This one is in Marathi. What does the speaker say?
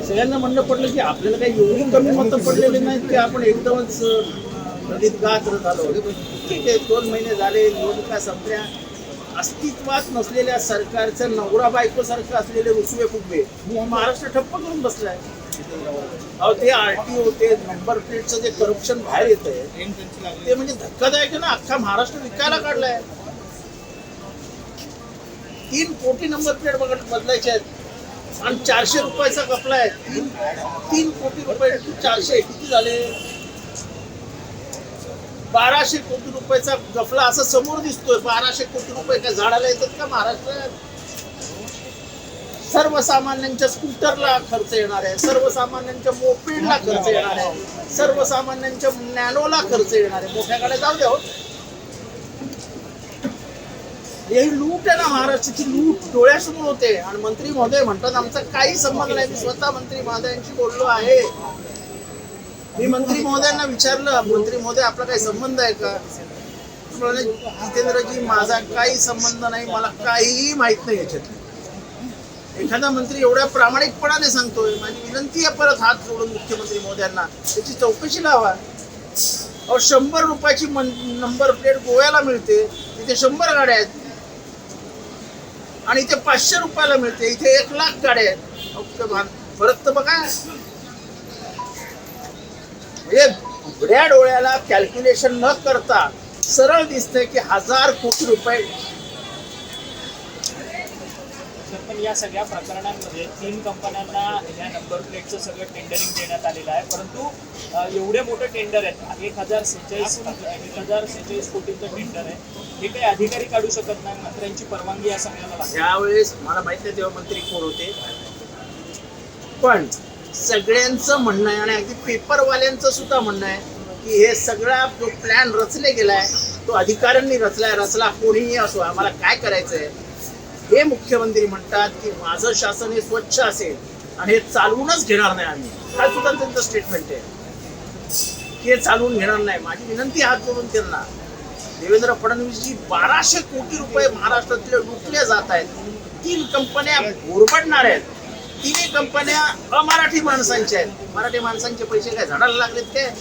सगळ्यांना म्हणणं पडलं की आपल्याला काही एवढी कमी मतं पडलेली नाहीत की आपण एकदमच गात्र झालो. ठीक आहे, 2 महिने झाले, निवडणुका संपल्या. अस्तित्वात नसलेल्या सरकारचं नवरा बायको सारखं असलेले रुसवे फुगवे महाराष्ट्र ठप्प करून बसलाय. अहो, ते RTO ते नंबर प्लेटचं जे करप्शन बाहेर येत आहे ते म्हणजे धक्कादायक आहे ना. अख्खा महाराष्ट्र विकायला काढलाय. 3 कोटी नंबर प्लेट बदलायचे आहेत आणि 400 रुपयाचा कपला आहे. 3 कोटी रुपये 400 किती झाले? 1200 कोटी रुपयाचा गफला असं समोर दिसतोय. 1200 कोटी रुपये काय झाडाला येतात का महाराष्ट्रात? सर्वसामान्यांच्या स्कूटरला खर्च येणार आहे, सर्वसामान्यांच्या मोपेडला खर्च येणार आहे, सर्वसामान्यांच्या नॅनोला खर्च येणार आहे. मोठ्या गाड्या जाऊ द्या हो. ही लूट आहे ना, महाराष्ट्राची लूट डोळ्यासमोर होते. आणि मंत्री महोदय म्हणतात आमचा काही संबंध नाही. मी स्वतः मंत्री महोदयांशी बोललो आहे. मी मंत्री महोदयांना विचारलं, मंत्री महोदय आपला काही संबंध आहे का? जितेंद्रजी, माझा काही संबंध नाही, मला काहीही माहित नाही याच्यात. एखादा मंत्री एवढ्या प्रामाणिकपणाने सांगतोय, माझी विनंती आहे परत हात जोडून मुख्यमंत्री महोदयांना त्याची चौकशी लावा. अहो, 100 रुपयाची नंबर प्लेट गोव्याला मिळते, तिथे 100 गाड्या आहेत. आणि इथे 500 रुपयाला मिळते, इथे 1 लाख गाड्या आहेत. फरक तर बघा. म्हणजे उघड्या डोळ्याला कॅल्क्युलेशन न करता सरळ दिसतंय की 1000 कोटी रुपये. पण या सगळ्या प्रकरणांमध्ये 3 कंपन्यांना या नंबर प्लेटचं सगळं टेंडरिंग देण्यात आलेलं आहे. परंतु एवढे मोठे टेंडर आहेत, 1046 कोटींचं टेंडर आहे. हे काही अधिकारी काढू शकत नाही, मंत्र्यांची परवानगी या सगळ्याला लागते. यावेळेस मला माहित नाही तेव्हा मंत्री कोण होते, पण सगळ्यांचं म्हणणं आहे आणि अगदी पेपरवाल्यांचं सुद्धा म्हणणं आहे की हे सगळा जो प्लॅन रचले गेलाय तो अधिकाऱ्यांनी रचला. कोणीही असो, आम्हाला काय करायचंय हे मुख्यमंत्री म्हणतात की माझं शासन हे स्वच्छ असेल आणि हे चालवूनच घेणार नाही आम्ही. काय सुद्धा त्यांचं स्टेटमेंट आहे की हे चालवून घेणार नाही. माझी विनंती हात जोडून त्यांना, देवेंद्र फडणवीसजी 1200 कोटी रुपये महाराष्ट्रातले लुटले जात आहेत. 3 कंपन्या घोरपडणार आहेत. 3 कंपन्या अमराठी माणसांच्या आहेत. मराठी माणसांचे पैसे काय झाडाला लागलेत काय?